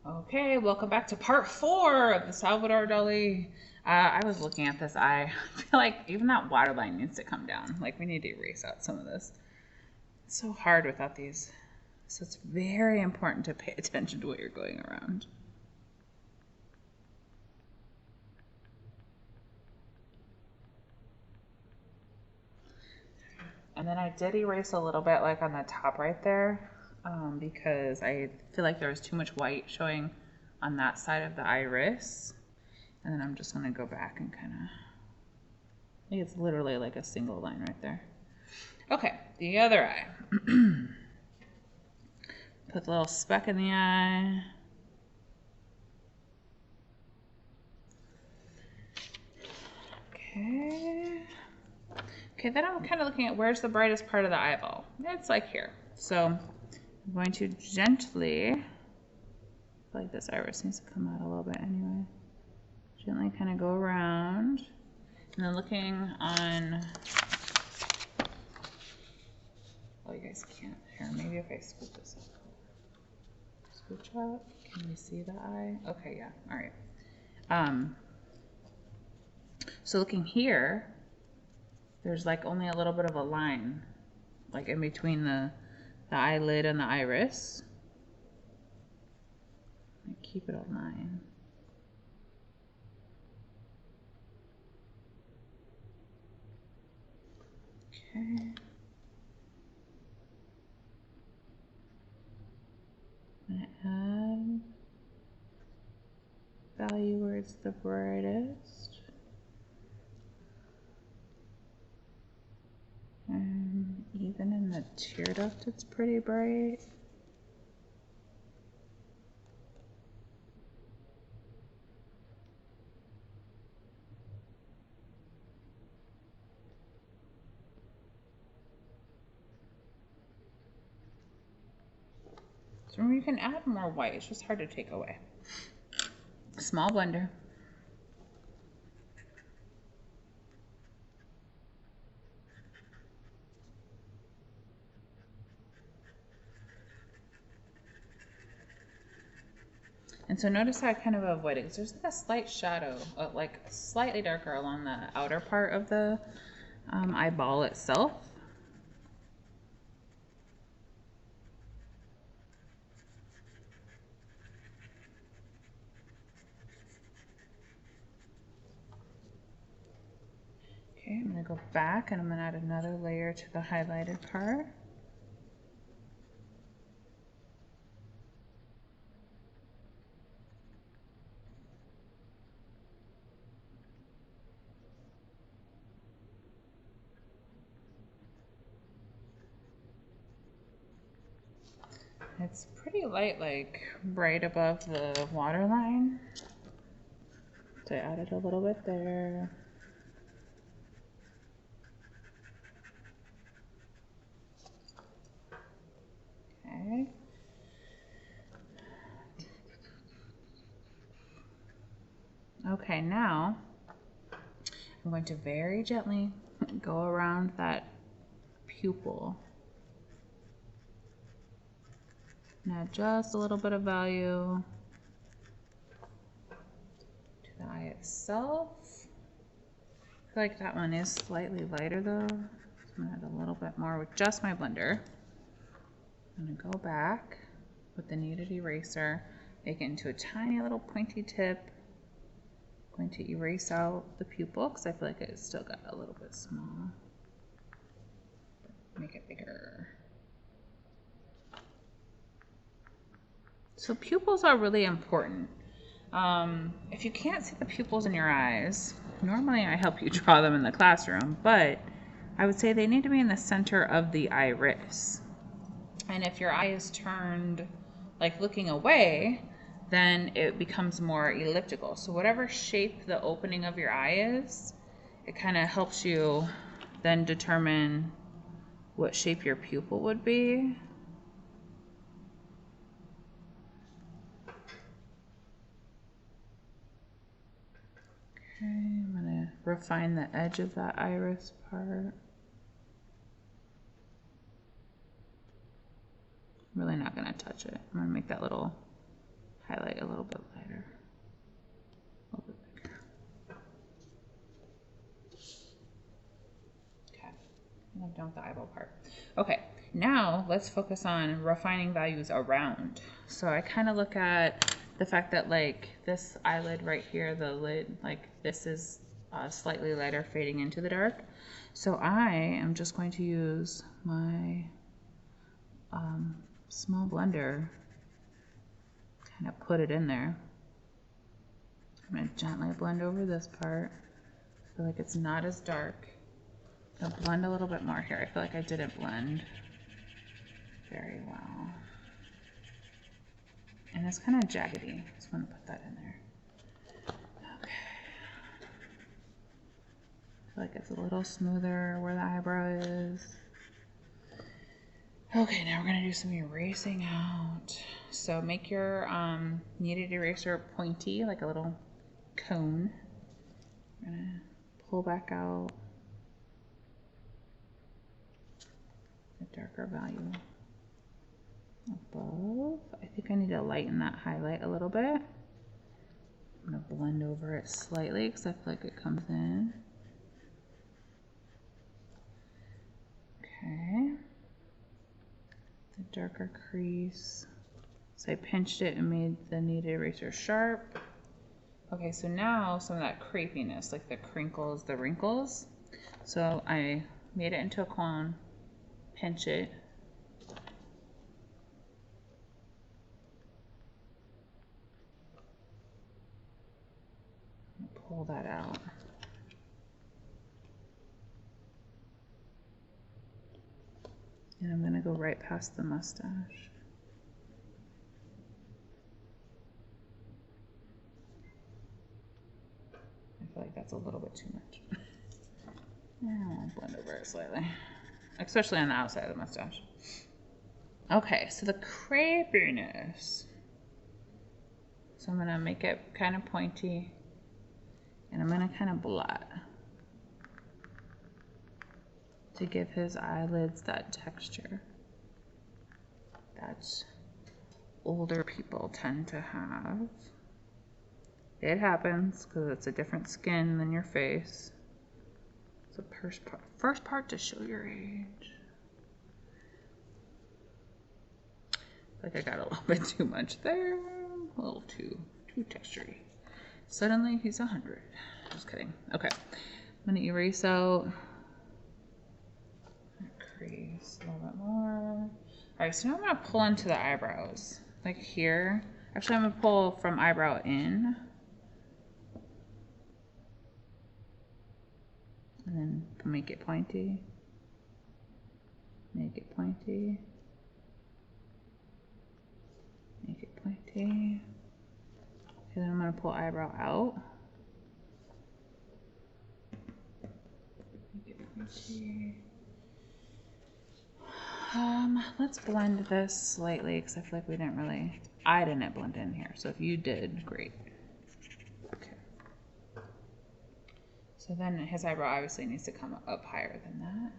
Okay, welcome back to part 4 of the Salvador Dali. I was looking at this eye. I feel like even that waterline needs to come down. Like we need to erase out some of this. It's so hard without these. So it's very important to pay attention to what you're going around. And then I did erase a little bit like on the top right there because I feel like there was too much white showing on that side of the iris. And then I'm just going to go back and kind of, I think it's literally like a single line right there. Okay, the other eye. Put the little speck in the eye. Okay. Okay, then I'm kind of looking at where's the brightest part of the eyeball. It's like here. So I'm going to gently, I feel like this iris needs to come out a little bit anyway. Gently kind of go around. And then looking on, oh, you guys can't hear. Maybe if I scoop this up. Scooch up. Can you see the eye? Okay, yeah. All right. So looking here, there's like only a little bit of a line, like in between the eyelid and the iris. I keep it a line. Okay. I'm gonna add value where it's the brightest. And even in the tear duct, it's pretty bright. So remember, you can add more white. It's just hard to take away. Small blender. And so notice how I kind of avoided, because there's like a slight shadow, like slightly darker along the outer part of the eyeball itself. Okay, I'm going to go back and I'm going to add another layer to the highlighted part. It's pretty light, like right above the waterline. So I added a little bit there. Okay. Okay, now I'm going to very gently go around that pupil. And add just a little bit of value to the eye itself. I feel like that one is slightly lighter though. So I'm gonna add a little bit more with just my blender. I'm gonna go back with the kneaded eraser, make it into a tiny little pointy tip. I'm going to erase out the pupil because I feel like it's still got a little bit small. Make it bigger. So pupils are really important. If you can't see the pupils in your eyes, normally I help you draw them in the classroom, but I would say they need to be in the center of the iris. And if your eye is turned like looking away, then it becomes more elliptical. So whatever shape the opening of your eye is, it kind of helps you then determine what shape your pupil would be. Okay, I'm gonna refine the edge of that iris part. I'm really not gonna touch it. I'm gonna make that little highlight a little bit lighter. A little bit bigger. Okay, I'm done with the eyeball part. Okay, now let's focus on refining values around. So I kind of look at the fact that like this eyelid right here, the lid, like this is slightly lighter fading into the dark. So I am just going to use my small blender, kind of put it in there. I'm going to gently blend over this part. I feel like it's not as dark. I'll blend a little bit more here. I feel like I didn't blend very well. And it's kind of jaggedy. Just want to put that in there. Okay. I feel like it's a little smoother where the eyebrow is. Okay, now we're going to do some erasing out. So make your kneaded eraser pointy, like a little cone. We're going to pull back out the darker value above. I think I need to lighten that highlight a little bit. I'm going to blend over it slightly because I feel like it comes in. Okay. The darker crease. So I pinched it and made the kneaded eraser sharp. Okay, so now some of that crepiness, like the crinkles, the wrinkles. So I made it into a cone, pinch it. Pull that out. And I'm going to go right past the mustache. I feel like that's a little bit too much. I'll blend over it slightly, especially on the outside of the mustache. Okay, so the crepiness. So I'm going to make it kind of pointy, and I'm going to kind of blot to give his eyelids that texture that older people tend to have. It happens because it's a different skin than your face. It's the first part to show your age. Like I got a little bit too much there, a little too textury. Suddenly he's 100. Just kidding. Okay, I'm gonna erase out. Crease a little bit more. All right, so now I'm gonna pull into the eyebrows, like here. Actually, I'm gonna pull from eyebrow in, and then make it pointy. Make it pointy. Make it pointy. Okay, then I'm gonna pull eyebrow out. Make it pointy. Let's blend this slightly because I feel like I didn't blend in here. So if you did, great. Okay. So then his eyebrow obviously needs to come up higher than that.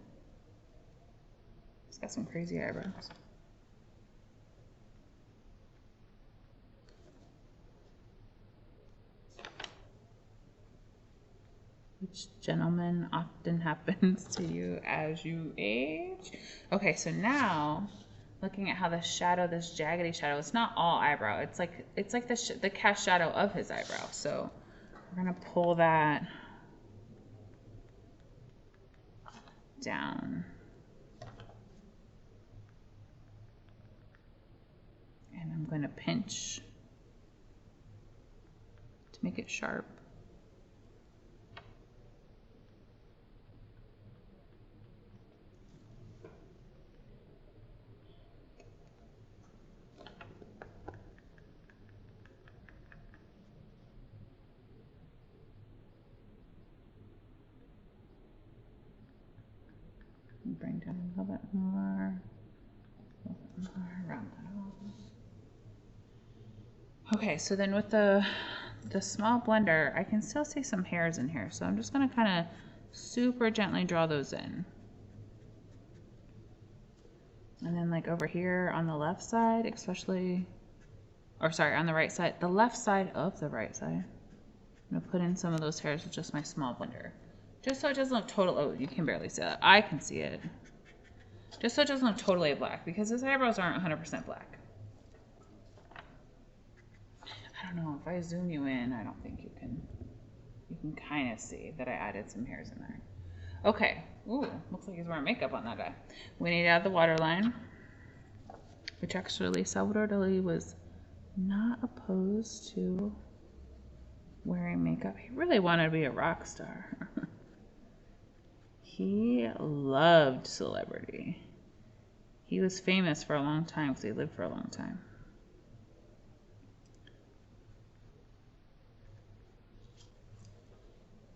He's got some crazy eyebrows. Which, gentlemen, often happens to you as you age. Okay, so now looking at how the shadow, this jaggedy shadow, it's not all eyebrow. It's like the cast shadow of his eyebrow. So we're gonna pull that down. And I'm going to pinch to make it sharp. Bring down a little bit more, round that off. Okay, so then with the small blender, I can still see some hairs in here, so I'm just going to kind of super gently draw those in. And then like over here on the left side, especially or sorry, on the right side, the left side of the right side. I'm gonna put in some of those hairs with just my small blender. Just so it doesn't look total, oh, you can barely see that. I can see it. Just so it doesn't look totally black, because his eyebrows aren't 100% black. I don't know, if I zoom you in, I don't think you can kind of see that I added some hairs in there. Okay, ooh, looks like he's wearing makeup on that guy. We need to add the waterline, which actually Salvador Dali was not opposed to wearing makeup. He really wanted to be a rock star. He loved celebrity. He was famous for a long time because he lived for a long time.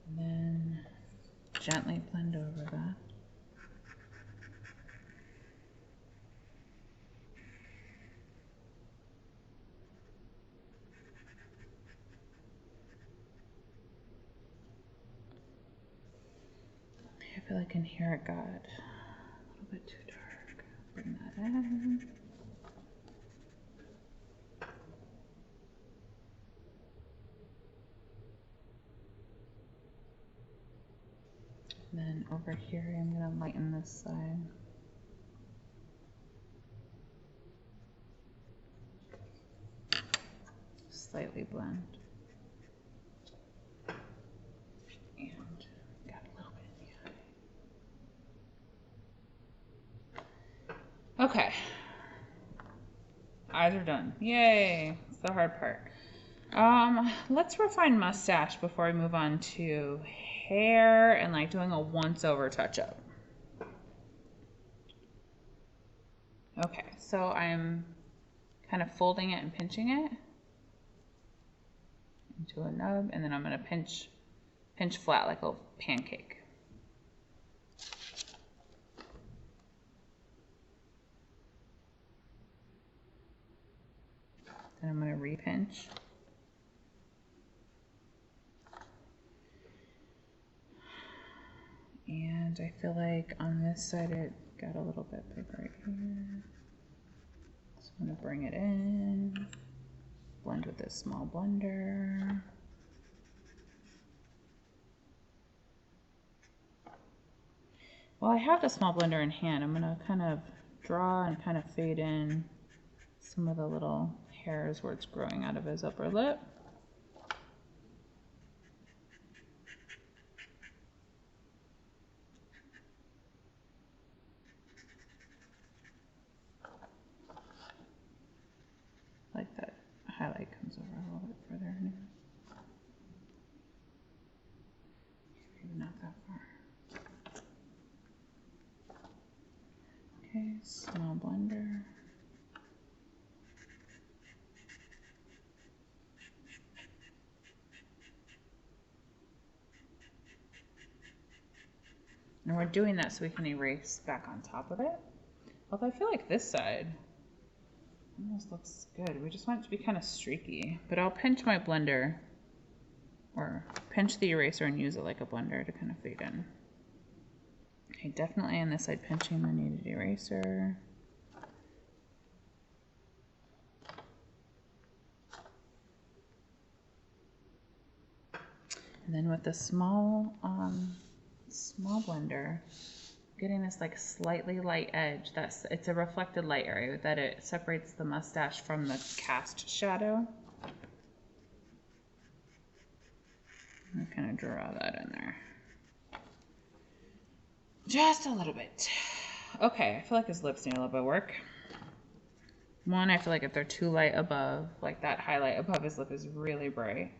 And then gently blend over that. I feel like in here it got a little bit too dark. Bring that in. And then over here, I'm going to lighten this side. Slightly blend. And got a little bit in the eye. Okay. Eyes are done. Yay! It's the hard part. Let's refine mustache before we move on to hair and like doing a once over touch up. Okay, so I'm kind of folding it and pinching it into a nub, and then I'm going to pinch flat like a pancake. Then I'm going to repinch. And I feel like on this side it got a little bit big right here. So I'm going to bring it in, blend with this small blender. While I have the small blender in hand, I'm going to kind of draw and kind of fade in some of the little hairs where it's growing out of his upper lip. Like that highlight comes over a little bit further in here. Maybe not that far. Okay, small blender. And we're doing that so we can erase back on top of it. Although I feel like this side almost looks good. We just want it to be kind of streaky. But I'll pinch my blender, or pinch the eraser and use it like a blender to kind of fade in. Okay, definitely on this side pinching the kneaded eraser. And then with the small blender, getting this like slightly light edge. It's a reflected light area that it separates the mustache from the cast shadow. I'm kind of draw that in there. Just a little bit. Okay, I feel like his lips need a little bit of work. One, I feel like if they're too light above, like that highlight above his lip is really bright.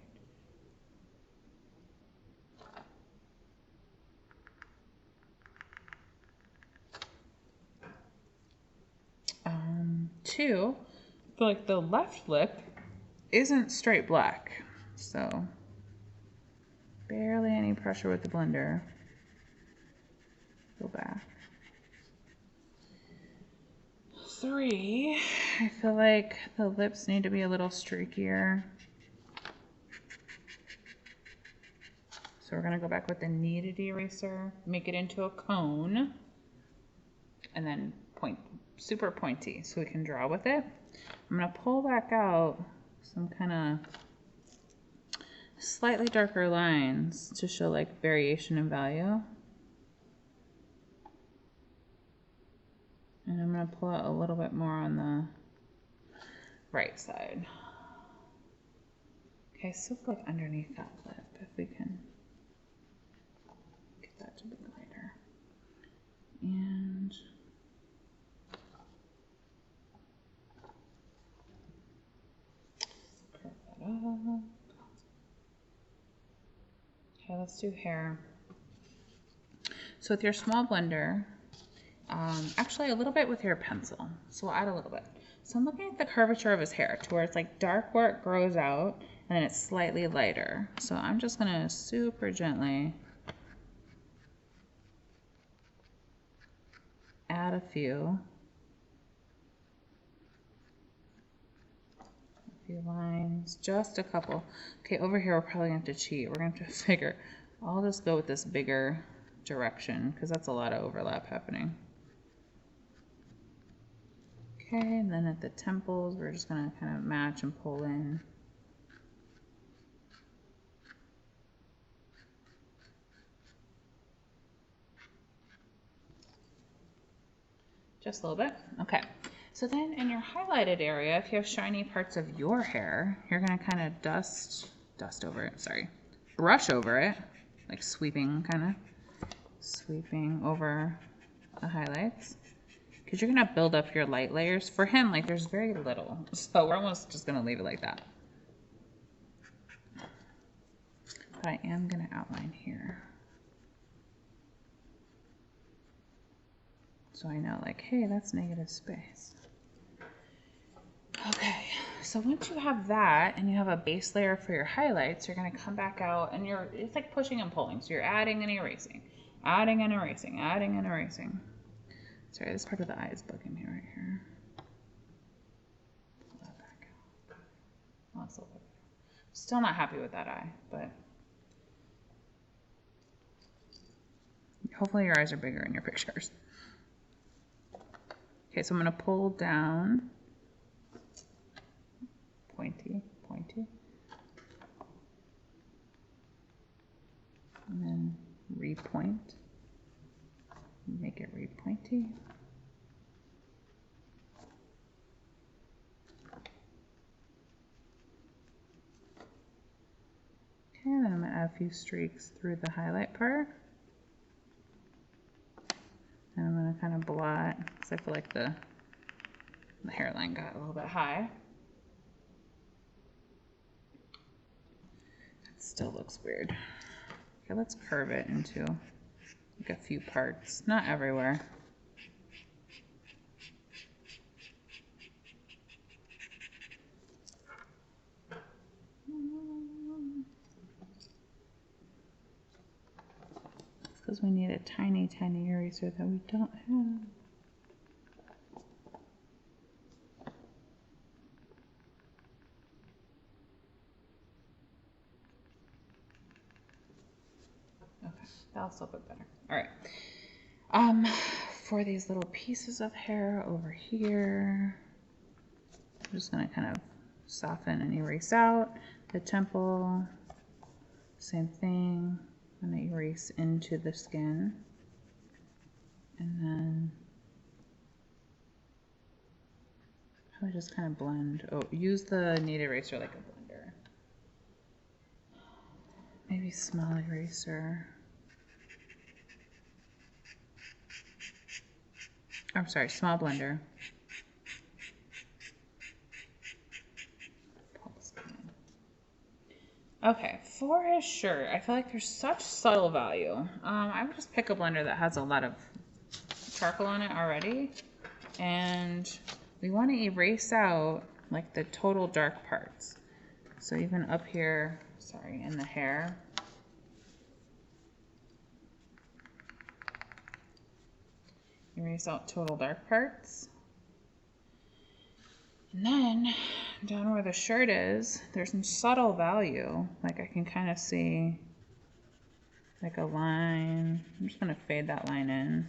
Two, I feel like the left lip isn't straight black, so barely any pressure with the blender. Go back. Three, I feel like the lips need to be a little streakier. So we're gonna go back with the kneaded eraser, make it into a cone, and then super pointy so we can draw with it. I'm gonna pull back out some kind of slightly darker lines to show like variation in value. And I'm going to pull out a little bit more on the right side. Okay, so like underneath that lip, if we can get that to be lighter. And curve that up. Okay, let's do hair. So with your small blender, actually a little bit with your pencil. So we'll add a little bit. So I'm looking at the curvature of his hair to where it's like dark where it grows out and then it's slightly lighter. So I'm just gonna super gently add a few lines, just a couple. Okay, over here we're probably gonna have to cheat. We're gonna have to figure, I'll just go with this bigger direction because that's a lot of overlap happening. Okay, and then at the temples, we're just gonna kind of match and pull in. Just a little bit. Okay. So then in your highlighted area, if you have shiny parts of your hair, you're gonna kind of brush over it, like sweeping over the highlights. Because you're gonna build up your light layers. For him, like there's very little. So we're almost just gonna leave it like that. But I am gonna outline here. So I know like, hey, that's negative space. Okay, so once you have that and you have a base layer for your highlights, you're gonna come back out and it's like pushing and pulling. So you're adding and erasing, adding and erasing, adding and erasing. Sorry, this part of the eye is bugging me right here. Pull that back out. Oh, that's a little bit better. Still not happy with that eye, but hopefully your eyes are bigger in your pictures. Okay, so I'm gonna pull down. Pointy, pointy. And then repoint. Make it re-pointy. Okay, then I'm gonna add a few streaks through the highlight part. And I'm gonna kind of blot, because I feel like the hairline got a little bit high. Still looks weird. Okay, let's curve it into like a few parts, not everywhere. It's because we need a tiny, tiny eraser that we don't have. That'll still look better. All right. For these little pieces of hair over here, I'm just gonna kind of soften and erase out the temple. Same thing. I'm gonna erase into the skin, and then probably just kind of blend. Oh, use the knead eraser like a blender. Maybe small eraser. I'm sorry, small blender. Okay, for his shirt, I feel like there's such subtle value. I would just pick a blender that has a lot of charcoal on it already. And we want to erase out like the total dark parts. So even up here, sorry, in the hair. Erase out total dark parts. And then down where the shirt is, there's some subtle value. Like I can kind of see like a line. I'm just gonna fade that line in.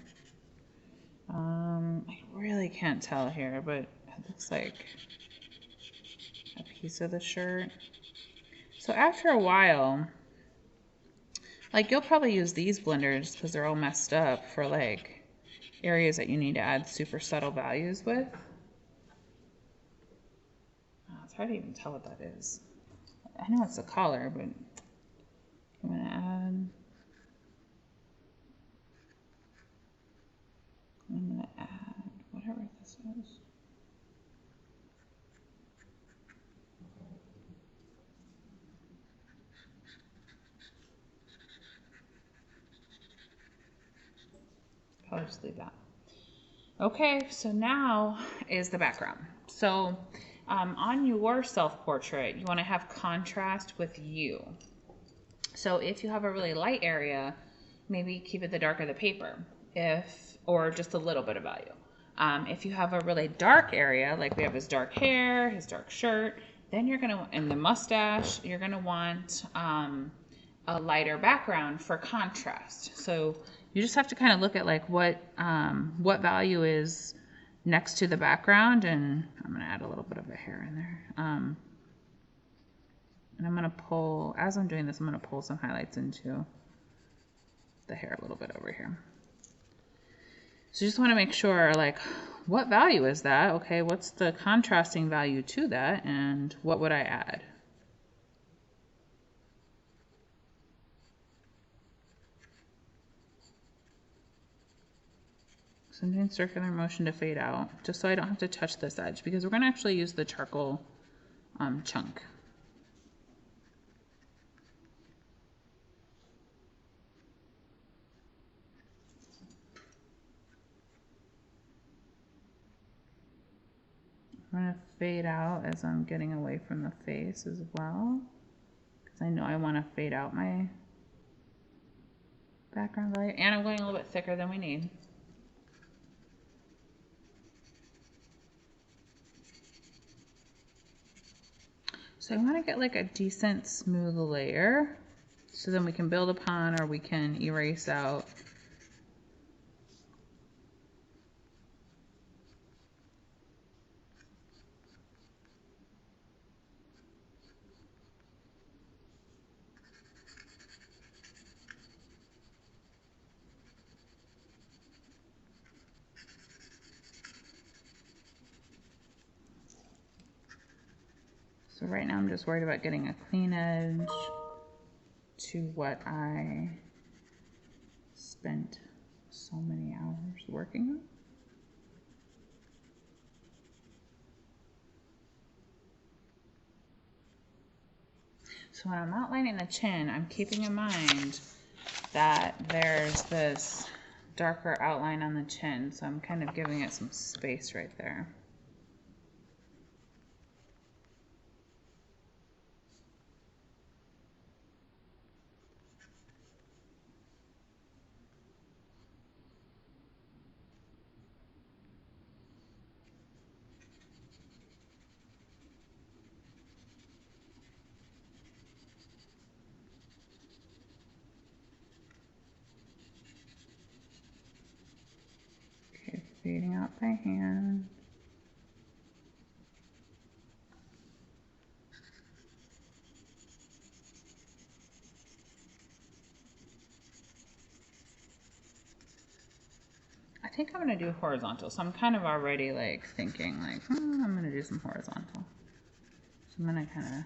I really can't tell here, but it looks like up piece of the shirt. So after a while, like you'll probably use these blenders because they're all messed up for like areas that you need to add super subtle values with. Oh, it's hard to even tell what that is. I know it's the collar, but I'm gonna add. I'm gonna add whatever this is. Probably just leave that. Okay, so now is the background. So on your self-portrait, you want to have contrast with you. So if you have a really light area, maybe keep it the darker the paper, or just a little bit of value. If you have a really dark area, like we have his dark hair, his dark shirt, then you're gonna, and the mustache, you're gonna want a lighter background for contrast. So you just have to kind of look at like what value is next to the background, and I'm gonna add a little bit of a hair in there. And I'm gonna pull, as I'm doing this, I'm gonna pull some highlights into the hair a little bit over here. So you just wanna make sure, like, what value is that? Okay, what's the contrasting value to that, and what would I add? So I'm doing circular motion to fade out, just so I don't have to touch this edge, because we're gonna actually use the charcoal chunk. I'm going to fade out as I'm getting away from the face as well, because I know I want to fade out my background value, and I'm going a little bit thicker than we need. So I want to get like a decent smooth layer, so then we can build upon, or we can erase out. So right now I'm just worried about getting a clean edge to what I spent so many hours working on. So when I'm outlining the chin, I'm keeping in mind that there's this darker outline on the chin, so I'm kind of giving it some space right there. Okay, fading out by hand. I think I'm going to do horizontal, so I'm kind of already like thinking like, I'm going to do some horizontal. So I'm going to kind of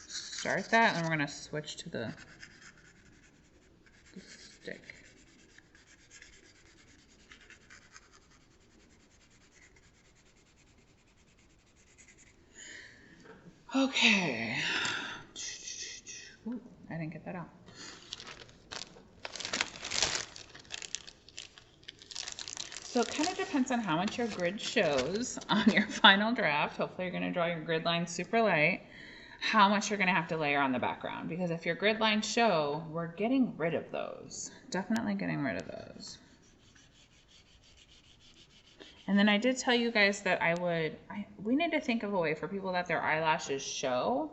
start that, and we're going to switch to the stick. Okay. Ooh, I didn't get that out. So it kind of depends on how much your grid shows on your final draft. Hopefully you're going to draw your grid lines super light. How much you're going to have to layer on the background. Because if your grid lines show, we're getting rid of those. Definitely getting rid of those. And then I did tell you guys that we need to think of a way for people that their eyelashes show,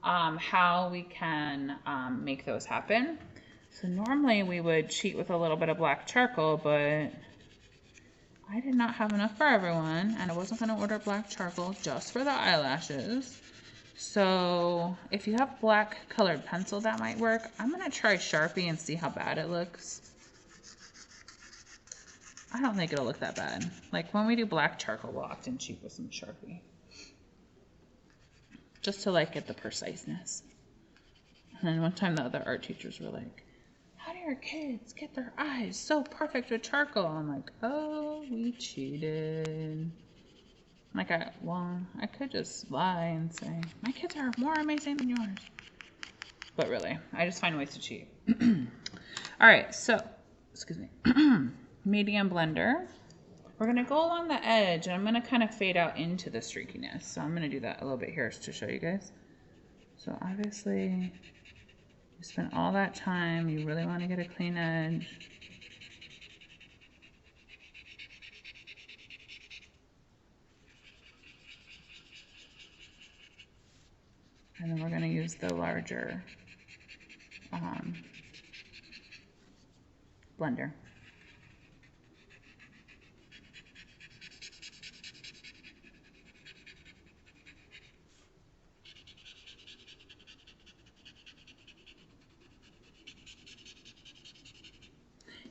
how we can make those happen. So normally we would cheat with a little bit of black charcoal, but I did not have enough for everyone, and I wasn't going to order black charcoal just for the eyelashes. So if you have black colored pencil, that might work. I'm going to try Sharpie and see how bad it looks. I don't think it'll look that bad. Like when we do black charcoal, we'll often cheat with some Sharpie. Just to like get the preciseness. And then one time the other art teachers were like, how do your kids get their eyes so perfect with charcoal? I'm like, oh, we cheated. Like, I could just lie and say, my kids are more amazing than yours. But really, I just find ways to cheat. All right, so, excuse me. Medium blender. We're going to go along the edge, and I'm going to kind of fade out into the streakiness. So I'm going to do that a little bit here to show you guys. So obviously, you spent all that time. You really want to get a clean edge. And then we're going to use the larger blender.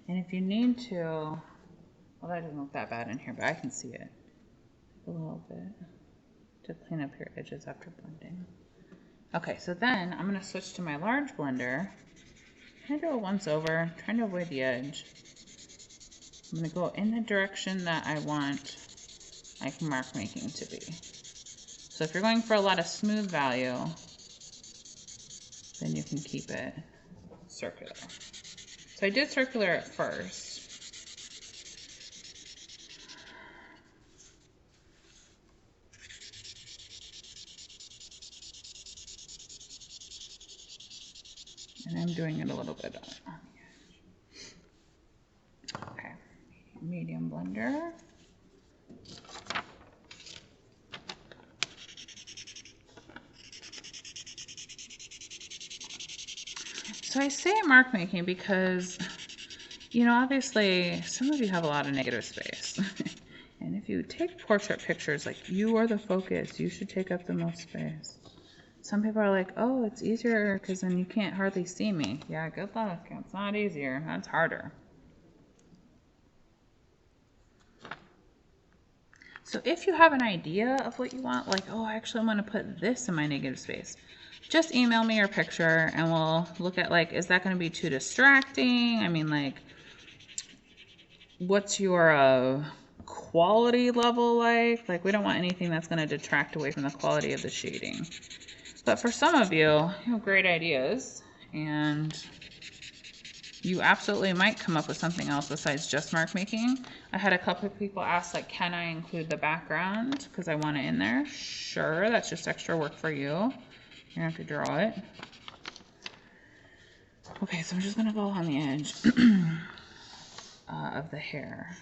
And if you need to, well, that doesn't look that bad in here, but I can see it a little bit to clean up your edges after blending. Okay, so then I'm going to switch to my large blender. I'm going to do a once over, trying to avoid the edge. I'm going to go in the direction that I want my mark making to be. So if you're going for a lot of smooth value, then you can keep it circular. So I did circular at first. And I'm doing it a little bit on the edge. Okay, medium blender. So I say mark making because, you know, obviously some of you have a lot of negative space. And if you take portrait pictures, like you are the focus, you should take up the most space. Some people are like, oh, it's easier because then you can't hardly see me. Yeah, good luck. It's not easier. That's harder. So if you have an idea of what you want, like, oh, I actually want to put this in my negative space, just email me your picture and we'll look at, like, is that going to be too distracting? I mean, like, what's your quality level like? Like, we don't want anything that's going to detract away from the quality of the shading. But for some of you, you have great ideas, and you absolutely might come up with something else besides just mark making. I had a couple of people ask, like, can I include the background because I want it in there? Sure, that's just extra work for you. You're going to have to draw it. Okay, so I'm just going to go on the edge of the hair.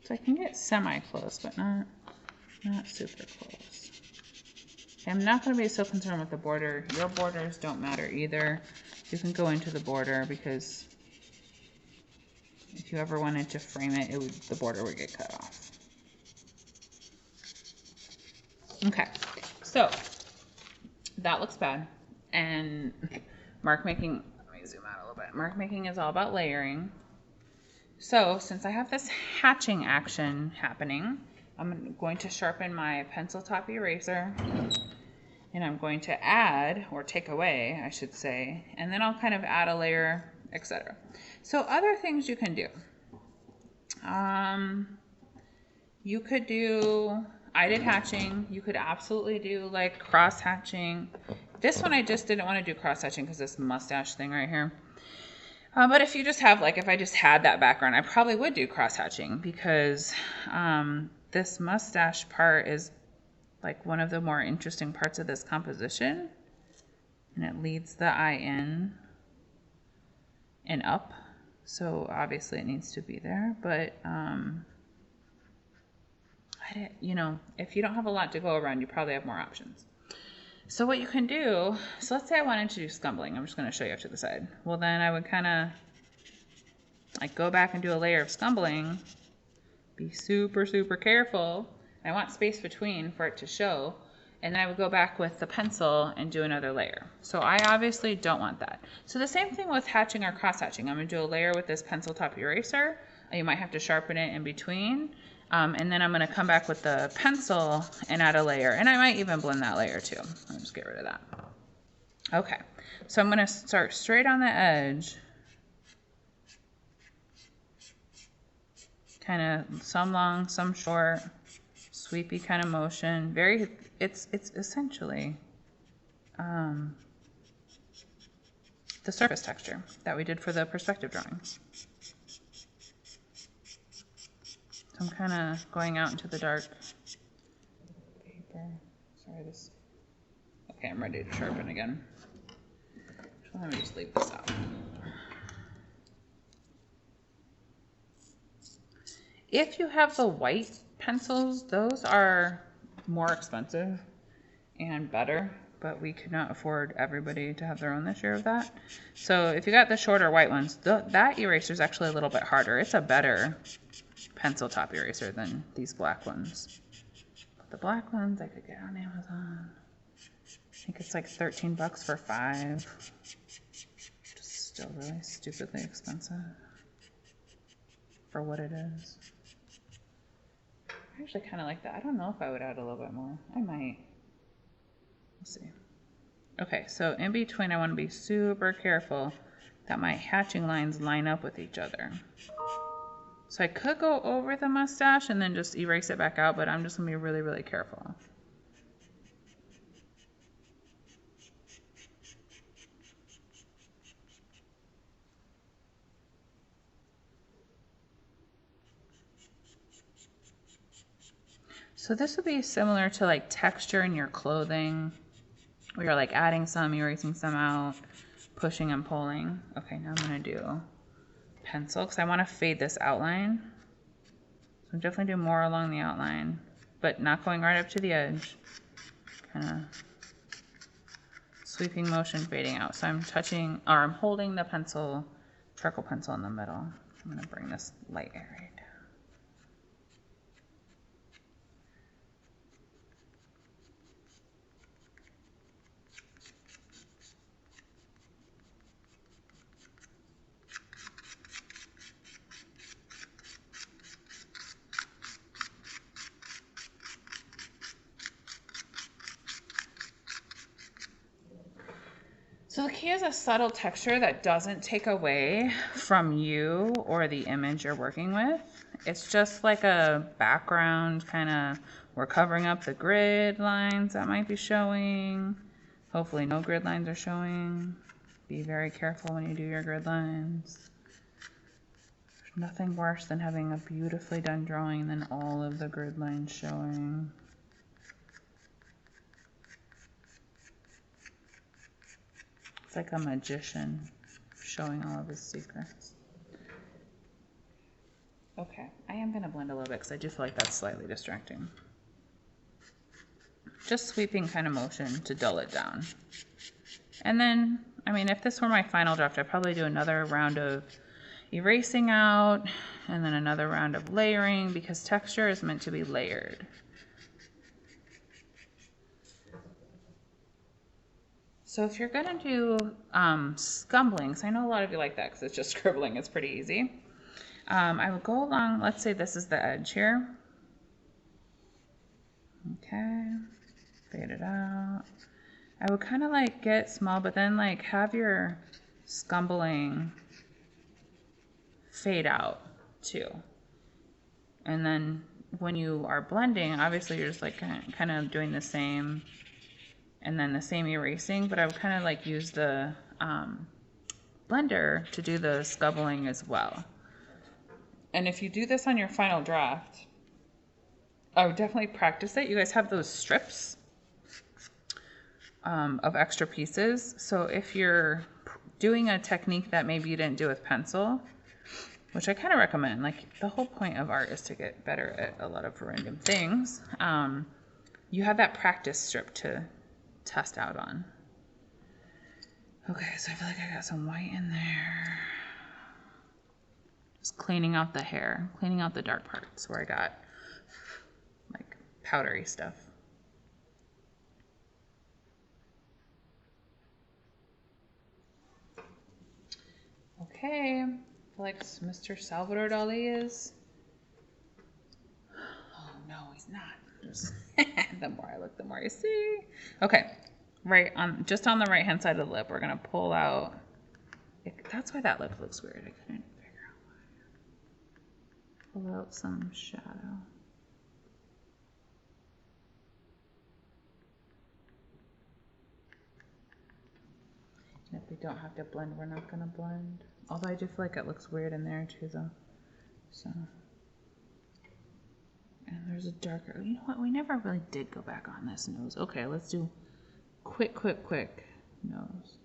So I can get semi-close, but not super close. Okay, I'm not going to be so concerned with the border. Your borders don't matter either. You can go into the border because if you ever wanted to frame it, the border would get cut off. Okay, so that looks bad. And mark making, let me zoom out a little bit. Mark making is all about layering. So since I have this hatching action happening, I'm going to sharpen my pencil top eraser, and I'm going to add, or take away, I should say, and then I'll kind of add a layer, etc. So other things you can do. You could do, I did hatching. You could absolutely do like cross hatching. This one I just didn't want to do cross hatching because this mustache thing right here. But if you just have, like, if I just had that background, I probably would do cross hatching because this mustache part is like one of the more interesting parts of this composition, and it leads the eye in and up. So obviously it needs to be there, but you know, if you don't have a lot to go around, you probably have more options. So what you can do, so let's say I wanted to do scumbling. I'm just going to show you off to the side. Well, then I would kind of like go back and do a layer of scumbling, be super, super careful. I want space between for it to show. And then I would go back with the pencil and do another layer. So I obviously don't want that. So the same thing with hatching or cross hatching. I'm going to do a layer with this pencil top eraser. You might have to sharpen it in between. And then I'm going to come back with the pencil and add a layer. And I might even blend that layer too. I'll just get rid of that. Okay, so I'm going to start straight on the edge. Kind of some long, some short, sweepy kind of motion. Very, it's essentially the surface texture that we did for the perspective drawings. So I'm kind of going out into the dark paper. Sorry, this. Okay, I'm ready to sharpen again. So let me just leave this out. If you have the white pencils, those are more expensive and better, but we could not afford everybody to have their own this year of that. So if you got the shorter white ones, that eraser is actually a little bit harder. It's a better pencil top eraser than these black ones. But the black ones I could get on Amazon. I think it's like 13 bucks for 5. Just still really stupidly expensive for what it is. I actually kind of like that. I don't know if I would add a little bit more. I might. We'll see. Okay, so in between I want to be super careful that my hatching lines line up with each other. So I could go over the mustache and then just erase it back out, but I'm just going to be really, really careful. So this would be similar to like texture in your clothing, where you're like adding some, erasing some out, pushing and pulling. Okay, now I'm going to do pencil because I want to fade this outline. So I'm definitely do more along the outline, but not going right up to the edge. Kind of sweeping motion, fading out. So I'm touching, or I'm holding the pencil, charcoal pencil in the middle. I'm going to bring this light area down. So the key is a subtle texture that doesn't take away from you or the image you're working with. It's just like a background kind of, we're covering up the grid lines that might be showing. Hopefully no grid lines are showing. Be very careful when you do your grid lines. There's nothing worse than having a beautifully done drawing and then all of the grid lines showing. Like a magician showing all of his secrets. Okay, I am going to blend a little bit because I do feel like that's slightly distracting. Just sweeping kind of motion to dull it down. And then, I mean, if this were my final draft, I'd probably do another round of erasing out and then another round of layering because texture is meant to be layered. So if you're going to do scumbling, so I know a lot of you like that because it's just scribbling, it's pretty easy. I will go along, let's say this is the edge here. Okay, fade it out. I would kind of like get small, but then like have your scumbling fade out too. And then when you are blending, obviously you're just like kind of doing the same and then the same erasing, but I would kind of like use the blender to do the scubbling as well. And if you do this on your final draft, I would definitely practice it. You guys have those strips of extra pieces. So if you're doing a technique that maybe you didn't do with pencil, which I kind of recommend, like the whole point of art is to get better at a lot of random things. You have that practice strip to test out on. Okay, so I feel like I got some white in there. Just cleaning out the hair, cleaning out the dark parts where I got like powdery stuff. Okay, I feel like Mr. Salvador Dali is. Oh no, he's not. Just the more I look, the more I see. Okay, right on, just on the right hand side of the lip, we're gonna pull out. That's why that lip looks weird. I couldn't figure out why. Pull out some shadow. And if we don't have to blend, we're not gonna blend. Although I do feel like it looks weird in there too, though. So. And there's a darker, you know what, we never really did go back on this nose. Okay, let's do quick nose.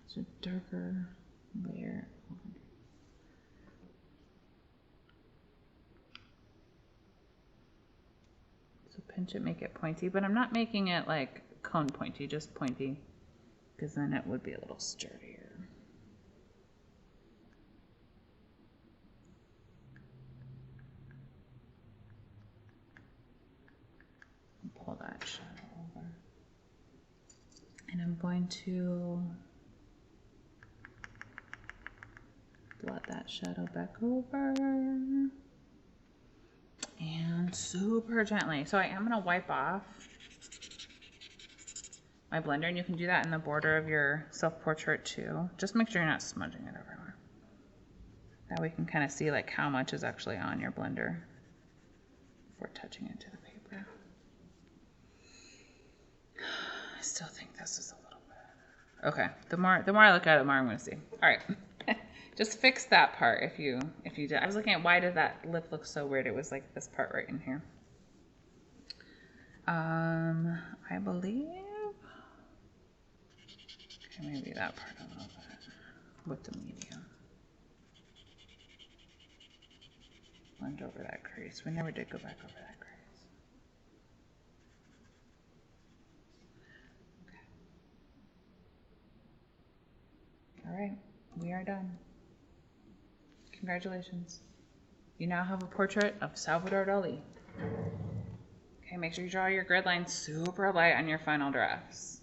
It's a darker layer. So pinch it, make it pointy, but I'm not making it like cone pointy, just pointy, because then it would be a little sturdier. Pull that shadow over. And I'm going to blot that shadow back over. And super gently. So I am going to wipe off my blender, and you can do that in the border of your self-portrait too. Just make sure you're not smudging it everywhere. That way you can kind of see like how much is actually on your blender before touching it to the paper. I still think this is a little bit. Okay, the more I look at it, the more I'm going to see. All right, just fix that part if you did. I was looking at why did that lip look so weird. It was like this part right in here. I believe. Okay, maybe that part a little bit with the medium. Blend over that crease. We never did go back over that crease. Okay. All right, we are done. Congratulations. You now have a portrait of Salvador Dali. Okay, make sure you draw your grid lines super light on your final drafts.